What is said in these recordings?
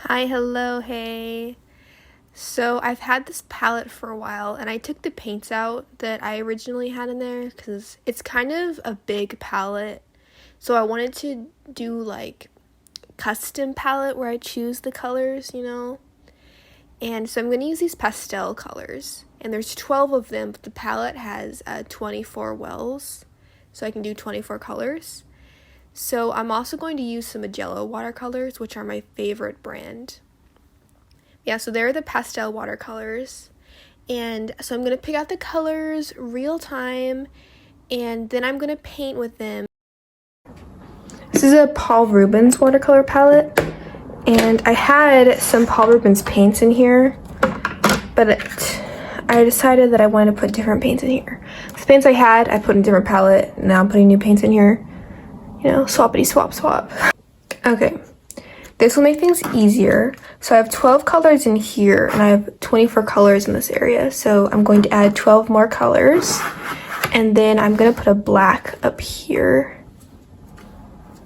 Hi, hello, hey. So I've had this palette for a while and I took the paints out that I originally had in there because it's kind of a big palette. So I wanted to do like custom palette where I choose the colors. And so I'm going to use these pastel colors. And there's 12 of them, but the palette has 24 wells. So I can do 24 colors. So I'm also going to use some Jello watercolors, which are my favorite brand. Yeah, so they're the pastel watercolors. And so I'm going to pick out the colors real time, and then I'm going to paint with them. This is a Paul Rubens watercolor palette, and I had some Paul Rubens paints in here, but I decided that I wanted to put different paints in here. The paints I had, I put in a different palette. Now I'm putting new paints in here. You know, swappity swap swap. Okay, this will make things easier. So I have 12 colors in here and I have 24 colors in this area. So I'm going to add 12 more colors, and then I'm gonna put a black up here.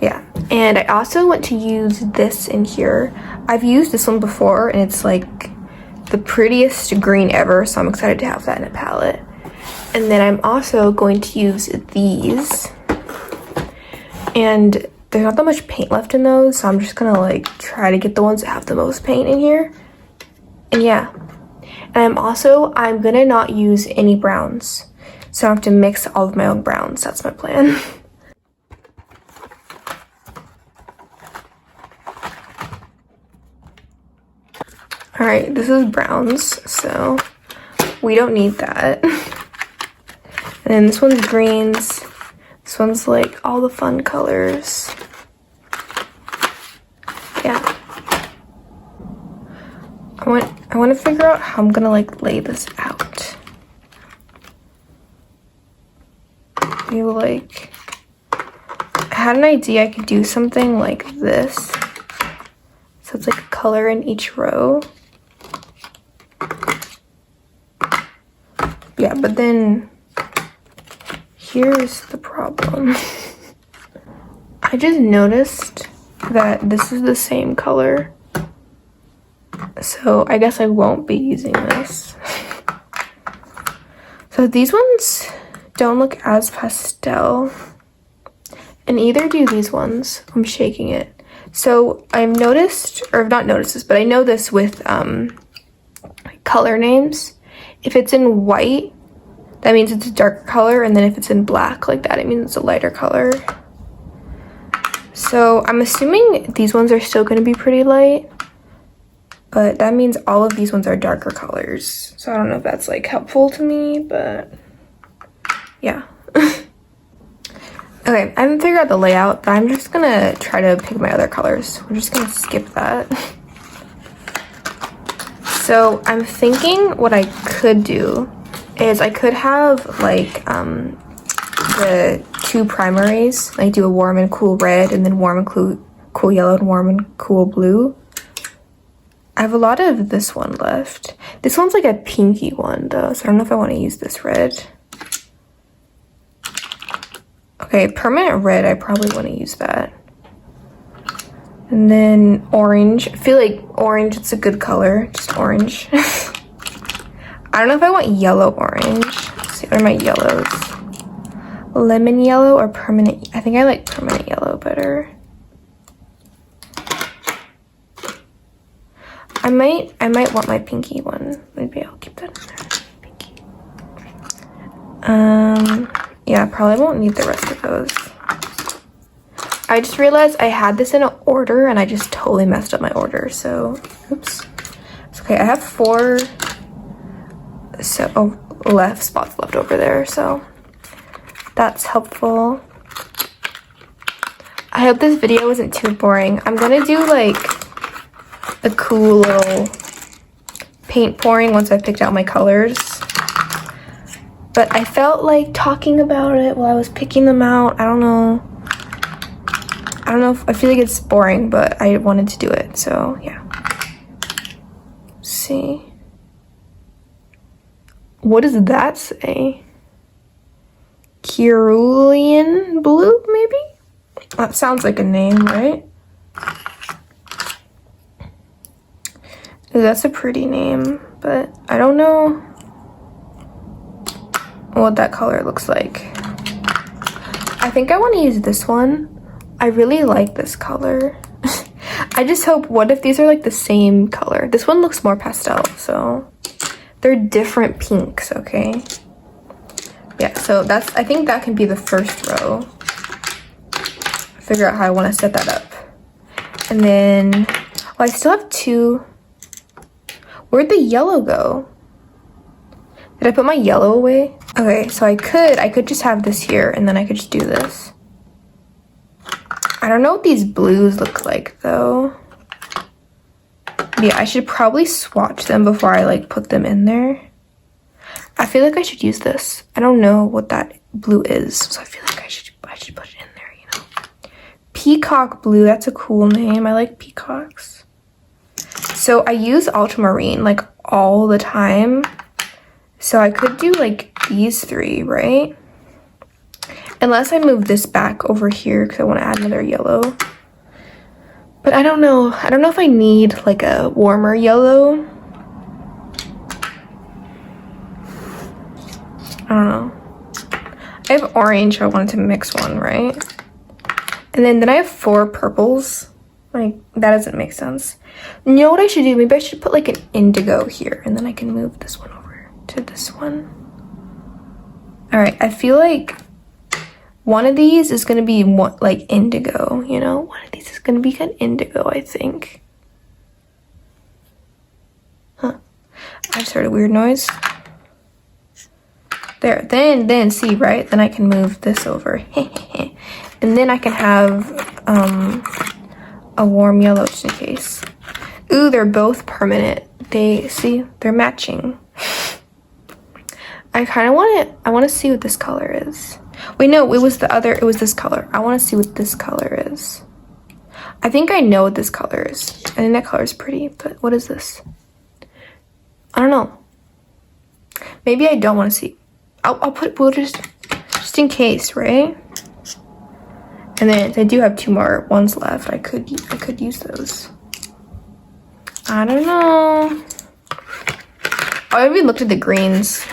Yeah, and I also want to use this in here. I've used this one before and it's like the prettiest green ever, so I'm excited to have that in a palette. And then I'm also going to use these. And there's not that much paint left in those, so I'm just gonna like try to get the ones that have the most paint in here. And yeah. And I'm gonna not use any browns. So I have to mix all of my own browns. That's my plan. Alright, this is browns, so we don't need that. And then this one's greens. This one's like all the fun colors. Yeah. I want to figure out how I'm gonna like lay this out. Maybe like, I had an idea I could do something like this. So it's like a color in each row. Yeah, but then here's the problem. I just noticed that this is the same color. So I guess I won't be using this. So these ones don't look as pastel. And either do these ones. I'm shaking it. So I've noticed, or I've not noticed this, but I know this with color names. If it's in white, that means it's a darker color, and then if it's in black like that, it means it's a lighter color. So I'm assuming these ones are still going to be pretty light, but that means all of these ones are darker colors. So I don't know if that's like helpful to me, but yeah. Okay, I haven't figured out the layout, but I'm just gonna try to pick my other colors. We're just gonna skip that. So I'm thinking what I could do is I could have like the two primaries, like do a warm and cool red, and then warm and cool yellow, and warm and cool blue. I have a lot of this one left. This one's like a pinky one though, so I don't know if I want to use this red. Okay, permanent red, I probably want to use that. And then orange. I feel like orange, it's a good color, just orange. I don't know if I want yellow orange. Let's see, what are my yellows? Lemon yellow or permanent? I think I like permanent yellow better. I might want my pinky one. Maybe I'll keep that in there. Pinky. Yeah, probably won't need the rest of those. I just realized I had this in an order and I just totally messed up my order, so oops. It's okay, I have 4 spots left over there, so that's helpful. I hope this video wasn't too boring. I'm gonna do like a cool little paint pouring once I've picked out my colors. But I felt like talking about it while I was picking them out. I don't know if I feel like it's boring, but I wanted to do it, so yeah. Let's see. What does that say? Cerulean blue, maybe? That sounds like a name, right? Ooh, that's a pretty name, but I don't know what that color looks like. I think I want to use this one. I really like this color. I just hope, what if these are like the same color? This one looks more pastel, so they're different pinks, okay? Yeah, so that's, I think that can be the first row. Figure out how I want to set that up. And then, oh, I still have two. Where'd the yellow go? Did I put my yellow away? Okay, so I could just have this here and then I could just do this. I don't know what these blues look like though. Yeah, I should probably swatch them before I like put them in there. I feel like I should use this. I don't know what that blue is, so I feel like I should put it in there, you know. Peacock blue, that's a cool name. I like peacocks. So I use ultramarine like all the time. So I could do like these three, right? Unless I move this back over here because I want to add another yellow. But I don't know. I don't know if I need like a warmer yellow. I don't know. I have orange, so I wanted to mix one, right? And then I have 4 purples. Like, that doesn't make sense. You know what I should do? Maybe I should put like an indigo here, and then I can move this one over to this one. All right, I feel like one of these is gonna be more like indigo, you know? One of these is gonna be kind of indigo, I think. Huh. I just heard a weird noise. There, then see, right? Then I can move this over. And then I can have a warm yellow just in case. Ooh, they're both permanent. They're matching. I kind of want to see what this color is. Wait, no, it was this color. I want to see what this color is. I think I know what this color is. I think that color is pretty, but what is this? I don't know. Maybe I don't want to see. We'll just in case, right? And then I do have 2 more ones left. I could use those. I don't know. I haven't looked at the greens.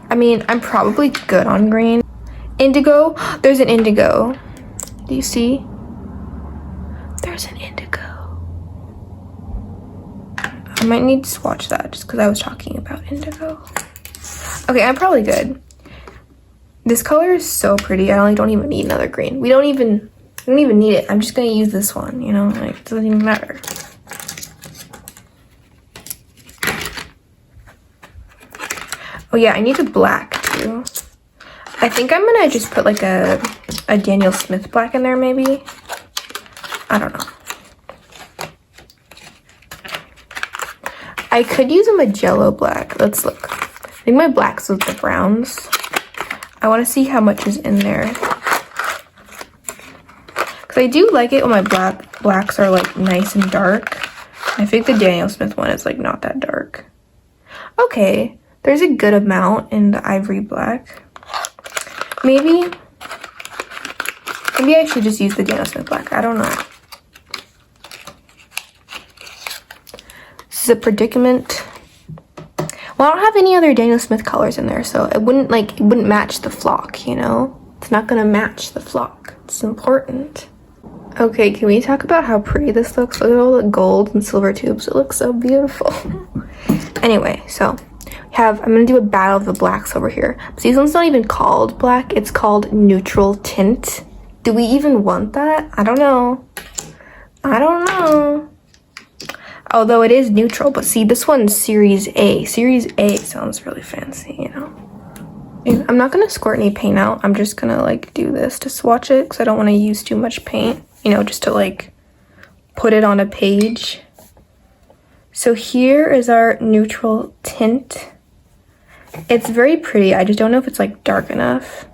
I mean, I'm probably good on green. Indigo. There's an indigo. Do you see? There's an indigo. I might need to swatch that just because I was talking about indigo. Okay, I'm probably good. This color is so pretty. I don't even need another green. We don't even need it. I'm just gonna use this one, you know? Like, it doesn't even matter. Oh yeah, I need the black too. I think I'm gonna just put like a Daniel Smith black in there maybe. I don't know. I could use a Magello black. Let's look. I think my blacks with the browns. I want to see how much is in there. Because I do like it when my blacks are like nice and dark. I think the Daniel Smith one is like not that dark. Okay. There's a good amount in the ivory black. Maybe I should just use the Daniel Smith black. I don't know. This is a predicament. Well, I don't have any other Daniel Smith colors in there, so it wouldn't match the flock, you know? It's not gonna match the flock. It's important. Okay, can we talk about how pretty this looks? Look at all the gold and silver tubes. It looks so beautiful. Anyway, so I'm gonna do a battle of the blacks over here. But this one's not even called black, it's called neutral tint. Do we even want that? I don't know. Although it is neutral, but see, this one's Series A. Series A sounds really fancy, you know? I'm not gonna squirt any paint out. I'm just gonna like do this to swatch it because I don't want to use too much paint, you know, just to like put it on a page. So here is our neutral tint. It's very pretty. I just don't know if it's like dark enough.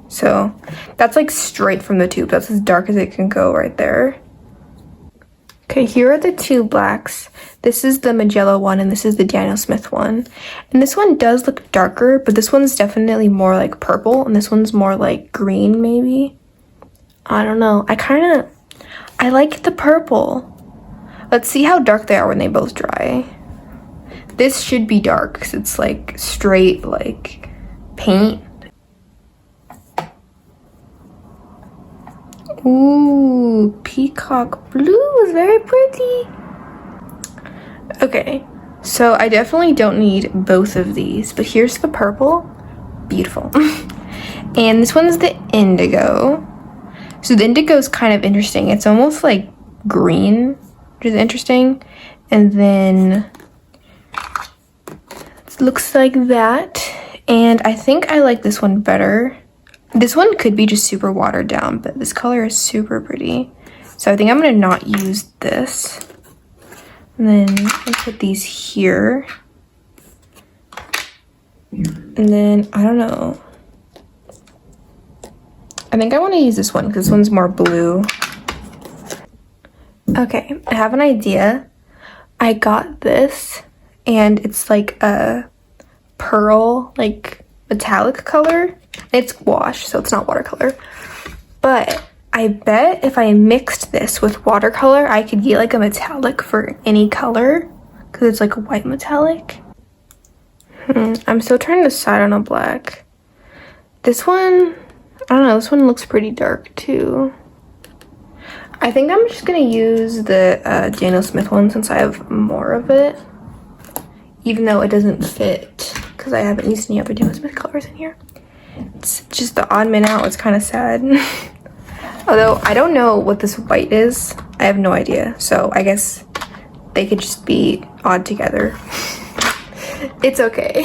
So that's like straight from the tube. That's as dark as it can go right there. Okay, here are the 2 blacks. This is the Magello one and this is the Daniel Smith one. And this one does look darker, but this one's definitely more like purple and this one's more like green maybe. I don't know. I I like the purple. Let's see how dark they are when they both dry. This should be dark because it's like straight like paint. Ooh, peacock blue is very pretty. Okay, so I definitely don't need both of these, but here's the purple. Beautiful. And this one's the indigo. So the indigo is kind of interesting. It's almost like green, which is interesting. And then it looks like that. And I think I like this one better. This one could be just super watered down, but this color is super pretty. So I think I'm gonna not use this. And then I'll put these here. And then, I don't know. I think I want to use this one because this one's more blue. Okay, I have an idea. I got this and it's like a pearl, like metallic color. It's wash, so it's not watercolor. But I bet if I mixed this with watercolor, I could get like a metallic for any color because it's like a white metallic. I'm still trying to decide on a black. This one, I don't know, this one looks pretty dark too. I think I'm just gonna use the Daniel Smith one since I have more of it. Even though it doesn't fit because I haven't used any other Daniel Smith colors in here. It's just the odd man out, it's kind of sad. Although I don't know what this white is. I have no idea. So I guess they could just be odd together. It's okay.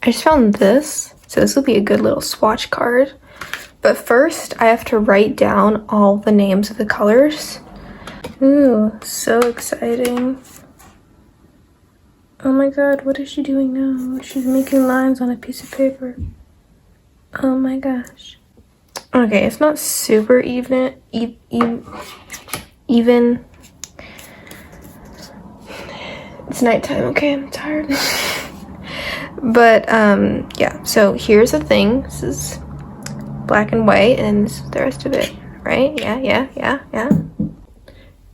I just found this. So this will be a good little swatch card. But first I have to write down all the names of the colors. Ooh, so exciting. Oh my god, what is she doing now? She's making lines on a piece of paper. Oh my gosh. Okay, it's not super even. It's nighttime, okay? I'm tired. But, yeah. So here's the thing. This is black and white, and this is the rest of it, right? Yeah.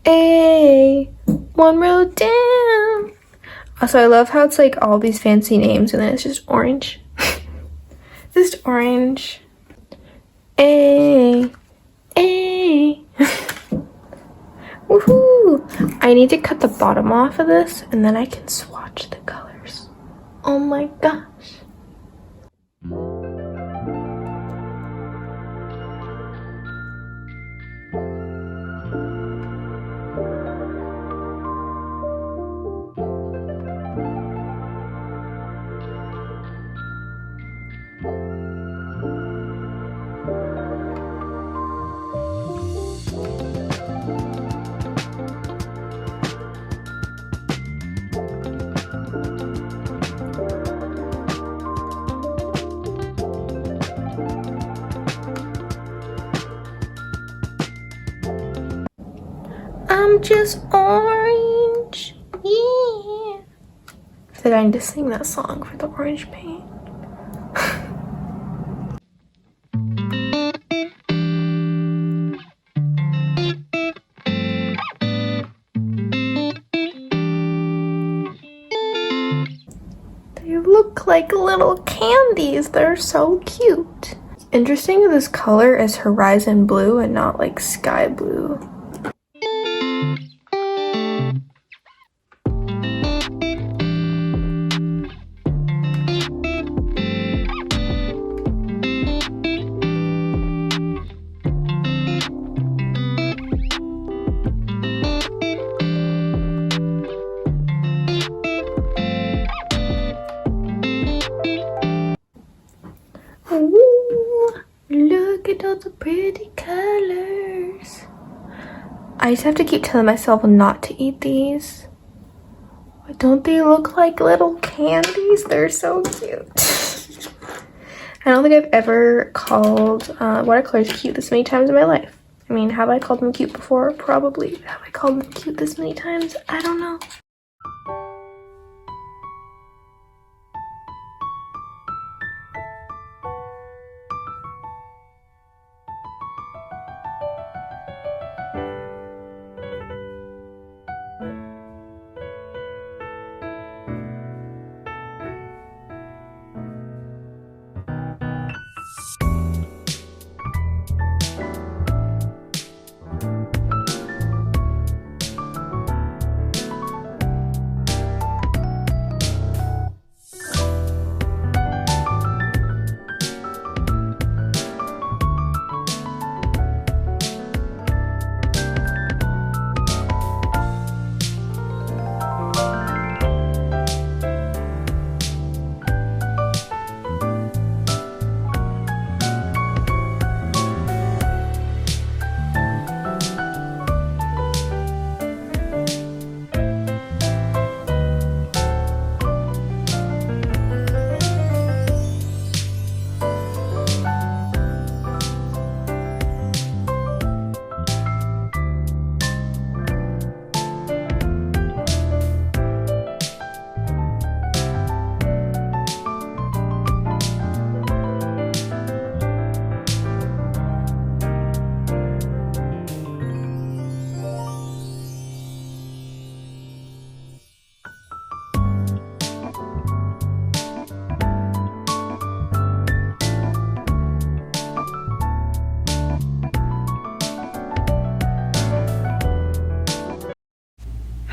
Hey, one row down. Also, I love how it's like all these fancy names, and then it's just orange. Just orange. Hey. Woohoo! I need to cut the bottom off of this and then I can swatch the colors. Oh my gosh. I'm just orange, yeah. I think I need to sing that song for the orange paint. They look like little candies. They're so cute. It's interesting that this color is horizon blue and not like sky blue. Ooh, look at all the pretty colors. I just have to keep telling myself not to eat these. But don't they look like little candies? They're so cute. I don't think I've ever called watercolors cute this many times in my life. I mean, have I called them cute before? Probably. Have I called them cute this many times? I don't know.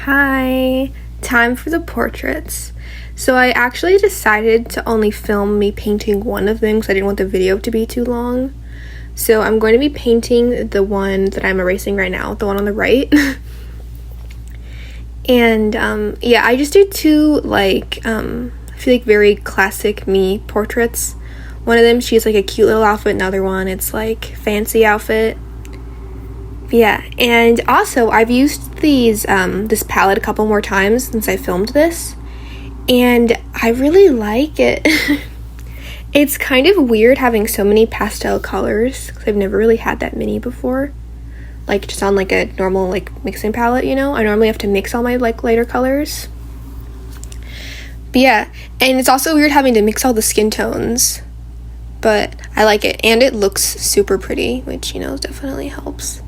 Hi, time for the portraits. So I actually decided to only film me painting one of them because I didn't want the video to be too long. So I'm going to be painting the one that I'm erasing right now, the one on the right. And yeah, I just did two I feel like very classic me portraits. One of them, she has like a cute little outfit. Another one, it's like fancy outfit. Yeah, and also I've used this palette a couple more times since I filmed this, and I really like it. It's kind of weird having so many pastel colors because I've never really had that many before, like just on like a normal like mixing palette, you know. I normally have to mix all my like lighter colors, but yeah, and it's also weird having to mix all the skin tones, but I like it, and it looks super pretty, which, you know, definitely helps.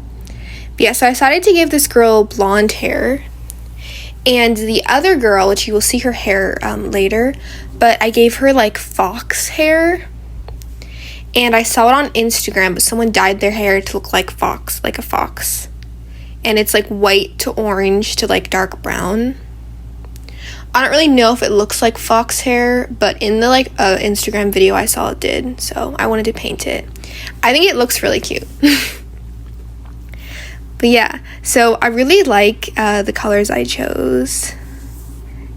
But yeah, so I decided to give this girl blonde hair, and the other girl, which you will see her hair later, but I gave her like fox hair, and I saw it on Instagram, but someone dyed their hair to look like a fox, and it's like white to orange to like dark brown. I don't really know if it looks like fox hair, but in the like Instagram video I saw it did, so I wanted to paint it. I think it looks really cute. But yeah, so I really like the colors I chose.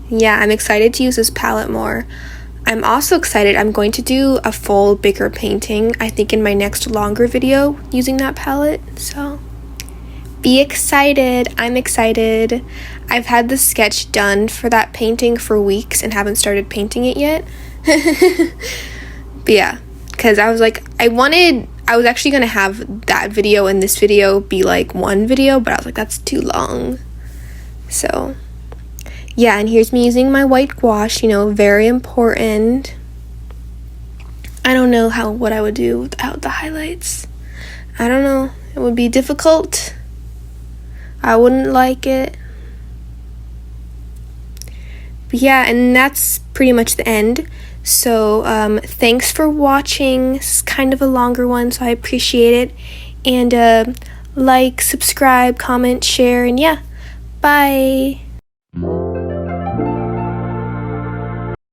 Yeah, I'm excited to use this palette more. I'm also excited, I'm going to do a full bigger painting, I think, in my next longer video using that palette, so be excited. I'm excited. I've had the sketch done for that painting for weeks and haven't started painting it yet. But yeah, because I was like, I was actually going to have that video and this video be like one video, but I was like, that's too long. So yeah, and here's me using my white gouache, you know, very important. I don't know what I would do without the highlights. I don't know. It would be difficult. I wouldn't like it. But yeah, and that's pretty much the end. So thanks for watching. It's kind of a longer one, so I appreciate it. And like, subscribe, comment, share, and yeah, bye.